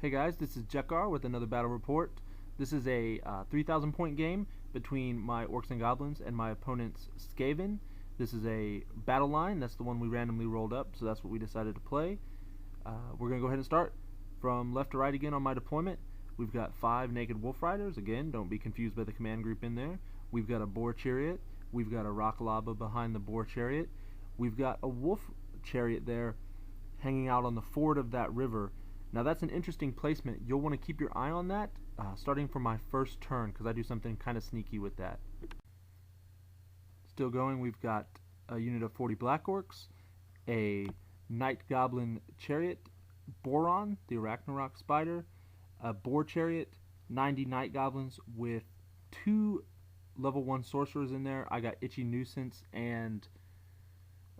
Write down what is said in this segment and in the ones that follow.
Hey guys, this is Jekar with another battle report. This is a 3,000 point game between my Orcs and Goblins and my opponent's Skaven. This is a battle line, that's the one we randomly rolled up, so that's what we decided to play. We're going to go ahead and start. From left to right again on my deployment, we've got 5 naked wolf riders. Again, don't be confused by the command group in there. We've got a boar chariot, we've got a rock lava behind the boar chariot, we've got a wolf chariot there hanging out on the ford of that river. Now that's an interesting placement. You'll want to keep your eye on that starting from my first turn, because I do something kind of sneaky with that. Still going, we've got a unit of 40 black orcs, a night goblin chariot, Boron, the Arachnarok spider, a boar chariot, 90 night goblins with 2 level 1 sorcerers in there. I got Itchy Nuisance and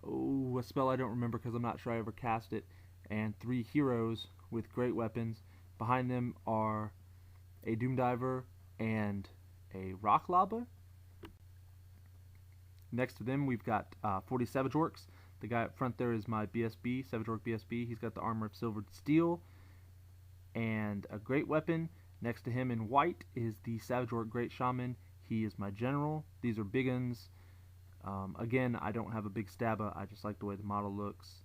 a spell I don't remember because I'm not sure I ever cast it, and 3 heroes with great weapons. Behind them are a Doom Diver and a Rock Lava. Next to them we've got 40 Savage Orcs. The guy up front there is my BSB, Savage Orc BSB. He's got the armor of silvered steel and a great weapon. Next to him in white is the Savage Orc Great Shaman. He is my general. These are big uns. Again, I don't have a big stabba, I just like the way the model looks.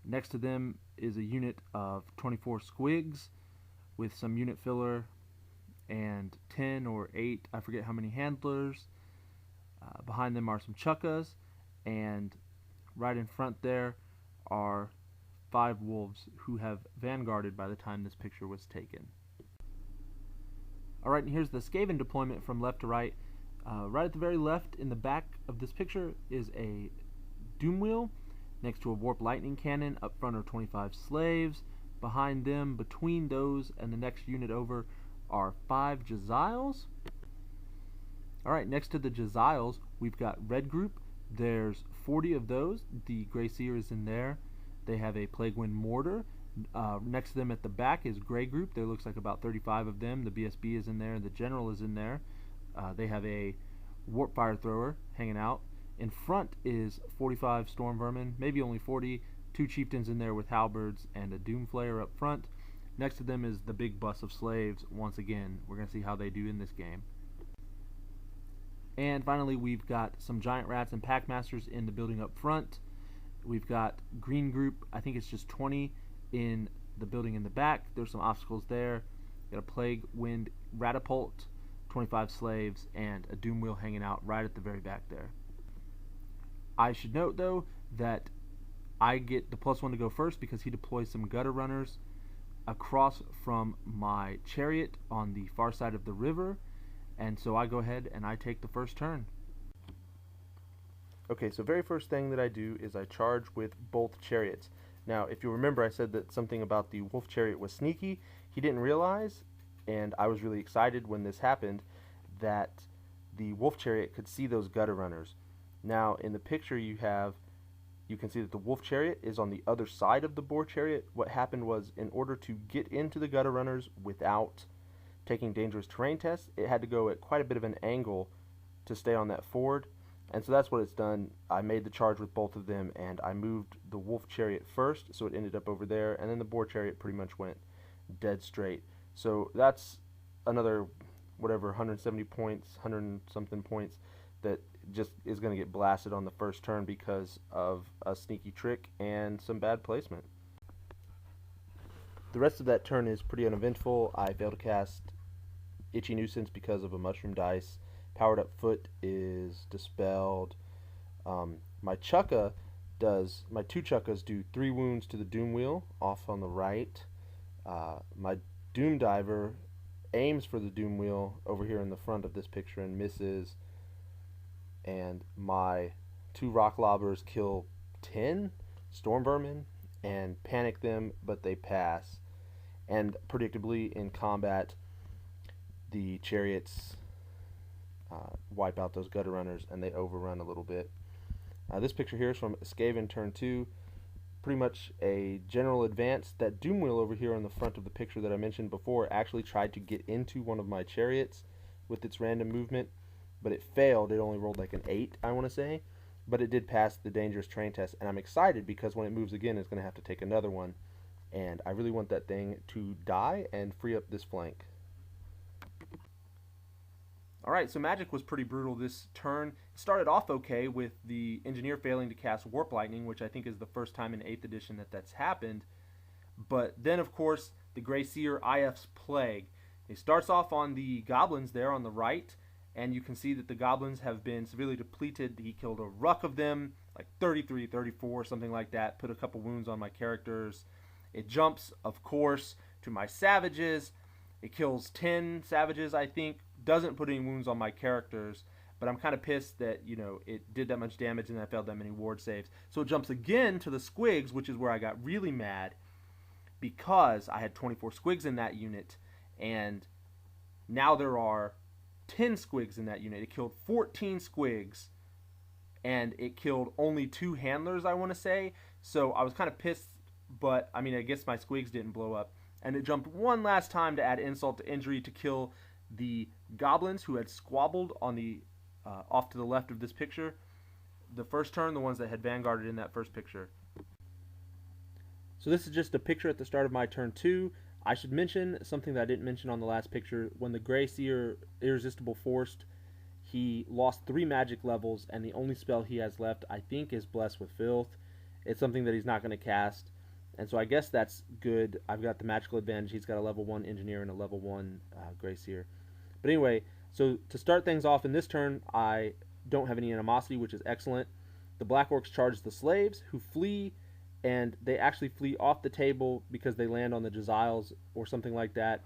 Next to them is a unit of 24 squigs with some unit filler and 10 or 8, I forget how many handlers. Behind them are some chukkas, and right in front there are 5 wolves who have vanguarded by the time this picture was taken. Alright, and here's the Skaven deployment from left to right. Right at the very left in the back of this picture is a doom wheel next to a warp lightning cannon. Up front are 25 slaves. Behind them, between those and the next unit over, are 5 Jaziles. Alright, next to the Jaziles we've got red group. There's 40 of those. The Grey Seer is in there. They have a Plague Wind Mortar. Next to them at the back is gray group. There looks like about 35 of them. The BSB is in there, the general is in there. They have a warp fire thrower hanging out. In front is 45 storm vermin, maybe only 40, 2 chieftains in there with halberds and a doom flayer up front. Next to them is the big bus of slaves. Once again, we're going to see how they do in this game. And finally, we've got some giant rats and packmasters in the building up front. We've got green group, I think it's just 20 in the building in the back. There's some obstacles there. Got a plague wind ratapult, 25 slaves, and a doom wheel hanging out right at the very back there. I should note though that I get the +1 to go first because he deploys some gutter runners across from my chariot on the far side of the river, and so I go ahead and I take the first turn. Okay, so very first thing that I do is I charge with both chariots. Now, if you remember, I said that something about the wolf chariot was sneaky. He didn't realize, and I was really excited when this happened, that the wolf chariot could see those gutter runners. Now, in the picture you can see that the wolf chariot is on the other side of the boar chariot. What happened was, in order to get into the gutter runners without taking dangerous terrain tests, it had to go at quite a bit of an angle to stay on that ford. And so that's what it's done. I made the charge with both of them, and I moved the wolf chariot first, so it ended up over there, and then the boar chariot pretty much went dead straight. So that's another, whatever, 170 points, 100 and something points that just is going to get blasted on the first turn because of a sneaky trick and some bad placement. The rest of that turn is pretty uneventful. I failed to cast Itchy Nuisance because of a mushroom dice. Powered up foot is dispelled. My 2 chukkas do 3 wounds to the doom wheel off on the right. My doom diver aims for the doom wheel over here in the front of this picture and misses. And my 2 rock lobbers kill 10 storm vermin and panic them, but they pass. And predictably in combat, the chariots wipe out those gutter runners and they overrun a little bit. This picture here is from Skaven turn 2. Pretty much a general advance. That doom wheel over here on the front of the picture that I mentioned before actually tried to get into one of my chariots with its random movement, but it failed. It only rolled like an 8, I want to say, but it did pass the dangerous terrain test, and I'm excited because when it moves again it's going to have to take another one. and I really want that thing to die and free up this flank. Alright, so Magic was pretty brutal this turn. It started off okay with the Engineer failing to cast Warp Lightning, which I think is the first time in 8th edition that that's happened. But then, of course, the Grey Seer IF's Plague. It starts off on the Goblins there on the right, and you can see that the Goblins have been severely depleted. He killed a ruck of them, like 33, 34, something like that, put a couple wounds on my characters. It jumps, of course, to my Savages. It kills 10 Savages, I think. Doesn't put any wounds on my characters, but I'm kind of pissed that, you know, it did that much damage and I failed that many ward saves. So it jumps again to the Squigs, which is where I got really mad because I had 24 Squigs in that unit, and now there are 10 Squigs in that unit. It killed 14 Squigs, and it killed only 2 handlers, I want to say. So I was kind of pissed, but, I mean, I guess my Squigs didn't blow up. And it jumped one last time to add insult to injury to kill the Goblins who had squabbled on the off to the left of this picture. The first turn, the ones that had vanguarded in that first picture. So this is just a picture at the start of my turn 2. I should mention something that I didn't mention on the last picture. When the Grey Seer Irresistible Forced, he lost 3 magic levels, and the only spell he has left, I think, is Bless with Filth. It's something that he's not going to cast, and so I guess that's good. I've got the magical advantage. He's got a level 1 Engineer and a level 1 Grey Seer. But anyway, so to start things off in this turn, I don't have any animosity, which is excellent. The Black Orcs charge the Slaves, who flee, and they actually flee off the table because they land on the Jaziles or something like that,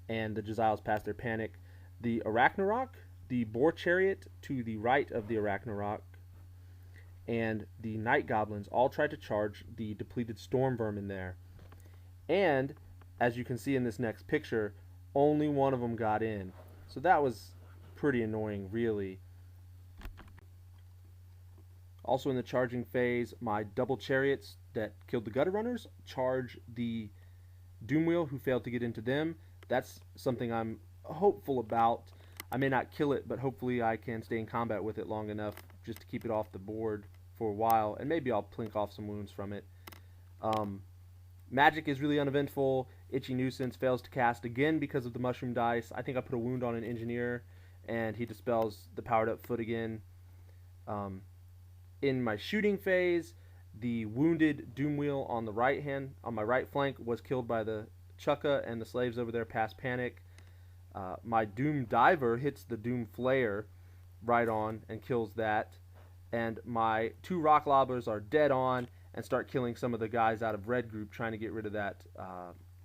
and the Jaziles pass their panic. The Arachnarok, the Boar Chariot to the right of the Arachnarok, and the Night Goblins all try to charge the depleted Storm Vermin there. And, as you can see in this next picture, only one of them got in. So that was pretty annoying, really. Also in the charging phase, my double chariots that killed the Gutter Runners charge the Doomwheel who failed to get into them. That's something I'm hopeful about. I may not kill it, but hopefully I can stay in combat with it long enough just to keep it off the board for a while, and maybe I'll plink off some wounds from it. Magic is really uneventful. Itchy Nuisance fails to cast again because of the mushroom dice. I think I put a wound on an Engineer, and he dispels the powered up foot again. In my shooting phase, the wounded Doomwheel on the on my right flank was killed by the Chukka, and the Slaves over there pass panic. My Doom Diver hits the Doom Flayer right on and kills that. And my 2 Rock Lobbers are dead on and start killing some of the guys out of red group trying to get rid of that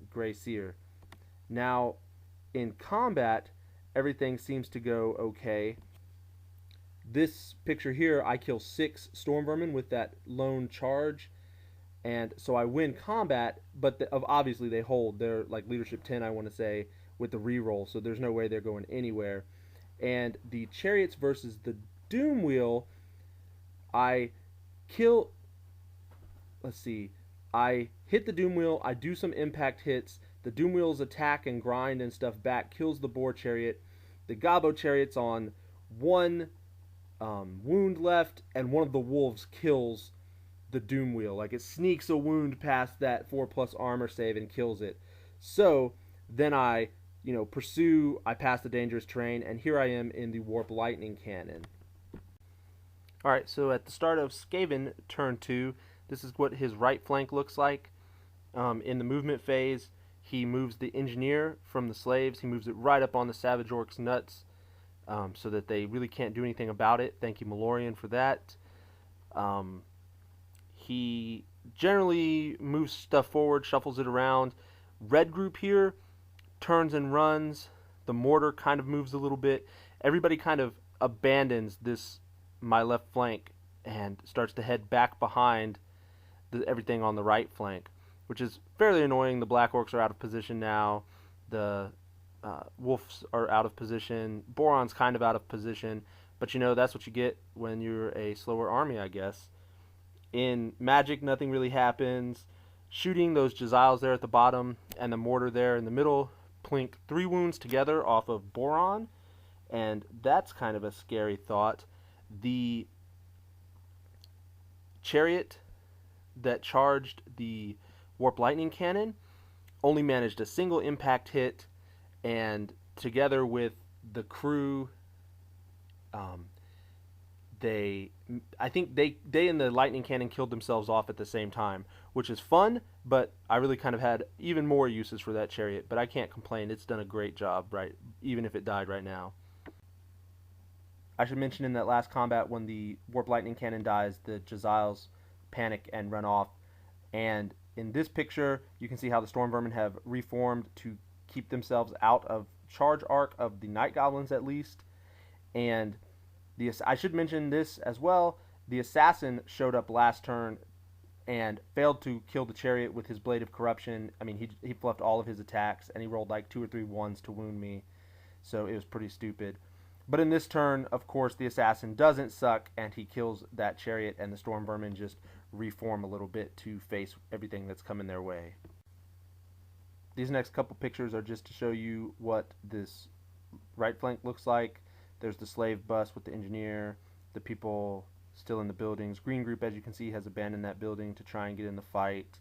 Grey Seer. Now, in combat, everything seems to go okay. This picture here, I kill 6 Storm Vermin with that lone charge, and so I win combat, but obviously they hold. They're like leadership 10, I want to say, with the reroll, so there's no way they're going anywhere. And the Chariots versus the Doomwheel, I kill... Let's see. I hit the Doomwheel, I do some impact hits, the Doomwheel's attack and grind and stuff back kills the Boar Chariot. The Gobbo Chariot's on 1 wound left, and one of the wolves kills the Doomwheel. Like, it sneaks a wound past that 4+ armor save and kills it. So then I, pursue. I pass the dangerous terrain, and here I am in the Warp Lightning Cannon. Alright, so at the start of Skaven turn 2, this is what his right flank looks like. In the movement phase, he moves the Engineer from the Slaves. He moves it right up on the Savage Orcs' nuts, so that they really can't do anything about it. Thank you, Malorian, for that. He generally moves stuff forward, shuffles it around. Red group here turns and runs. The mortar kind of moves a little bit. Everybody kind of abandons my left flank and starts to head back behind everything on the right flank, which is fairly annoying. The Black Orcs are out of position now. The Wolves are out of position. Boron's kind of out of position. But that's what you get when you're a slower army, I guess. In Magic, nothing really happens. Shooting, those Jaziles there at the bottom and the mortar there in the middle plink 3 wounds together off of Boron, and that's kind of a scary thought. The Chariot that charged the warp lightning cannon. Only managed a single impact hit, and together with the crew, I think they and the lightning cannon killed themselves off at the same time, which is fun, but I really kind of had even more uses for that chariot, but I can't complain. It's done a great job, right, even if it died right now. I should mention in that last combat when the warp lightning cannon dies, the Jaziles panic and run off, and in this picture you can see how the storm vermin have reformed to keep themselves out of charge arc of the night goblins at least. And I should mention this as well. The assassin showed up last turn and failed to kill the chariot with his blade of corruption. I mean, he fluffed all of his attacks, and he rolled like 2 or 3 ones to wound me, so it was pretty stupid. But in this turn, of course, the assassin doesn't suck, and he kills that chariot, and the storm vermin just reform a little bit to face everything that's coming their way. These next couple pictures are just to show you what this right flank looks like. There's the slave bus with the engineer, the people still in the buildings. Green group, as you can see, has abandoned that building to try and get in the fight.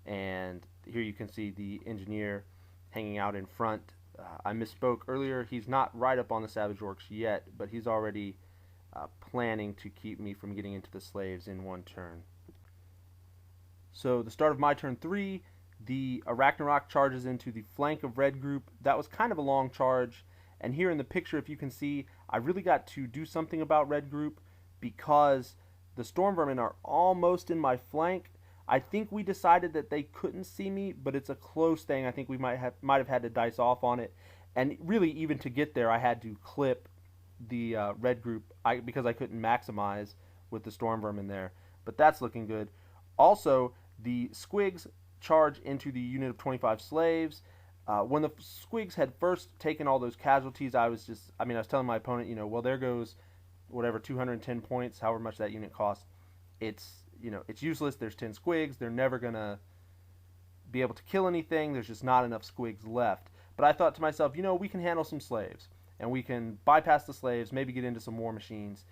And here you can see the engineer hanging out in front. I misspoke earlier. He's not right up on the Savage Orcs yet, but he's already planning to keep me from getting into the slaves in one turn. So the start of my turn 3, the Arachnarok charges into the flank of red group. That was kind of a long charge. And here in the picture, if you can see, I really got to do something about red group because the storm vermin are almost in my flank. I think we decided that they couldn't see me, but it's a close thing. I think we might have had to dice off on it. And really, even to get there, I had to clip the red group because I couldn't maximize with the storm vermin there. But that's looking good. Also, the squigs charge into the unit of 25 slaves. When the squigs had first taken all those casualties, I was telling my opponent, well, there goes whatever 210 points, however much that unit costs. It's useless. There's 10 squigs. They're never gonna be able to kill anything. There's just not enough squigs left. But I thought to myself, we can handle some slaves, and we can bypass the slaves, maybe get into some war machines,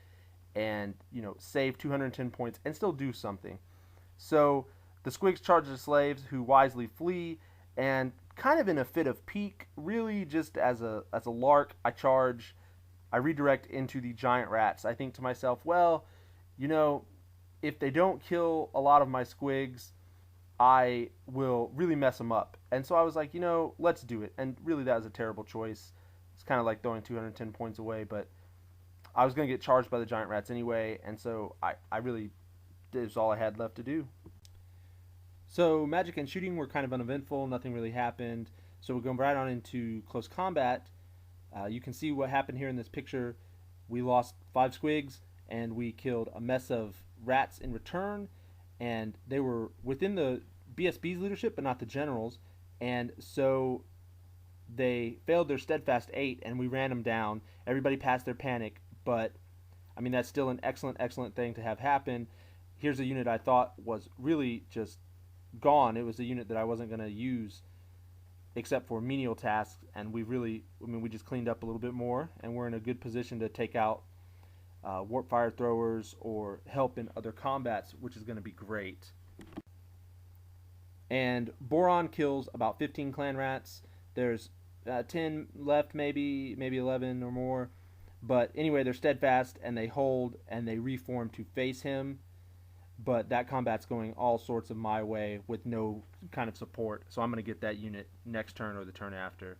and save 210 points and still do something. So the squigs charge the slaves, who wisely flee, and kind of in a fit of pique, really just as a lark, I redirect into the giant rats. I think to myself, well, if they don't kill a lot of my squigs, I will really mess them up. And so I was like, let's do it. And really that was a terrible choice. It's kind of like throwing 210 points away, but I was going to get charged by the giant rats anyway, and so I really, this was all I had left to do. So magic and shooting were kind of uneventful. Nothing really happened. So we're going right on into close combat. You can see what happened here in this picture. We lost 5 squigs, and we killed a mess of rats in return. And they were within the BSB's leadership, but not the generals. And so they failed their steadfast 8, and we ran them down. Everybody passed their panic, but that's still an excellent thing to have happen. Here's a unit I thought was really just gone. It was a unit that I wasn't going to use except for menial tasks, and we just cleaned up a little bit more, and we're in a good position to take out warp fire throwers or help in other combats, which is going to be great. And Boron kills about 15 clan rats. There's 10 left, maybe 11 or more, but anyway, they're steadfast and they hold and they reform to face him. But that combat's going all sorts of my way with no kind of support, so I'm going to get that unit next turn or the turn after.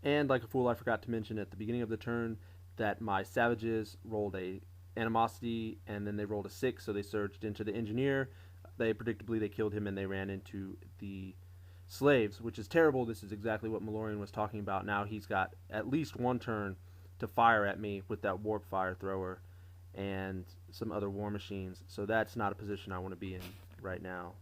And like a fool, I forgot to mention at the beginning of the turn that my savages rolled a animosity, and then they rolled a 6, so they surged into the engineer. Predictably they killed him, and they ran into the slaves, which is terrible. This is exactly what Malorian was talking about. Now he's got at least one turn to fire at me with that warp fire thrower and some other war machines, so that's not a position I want to be in right now.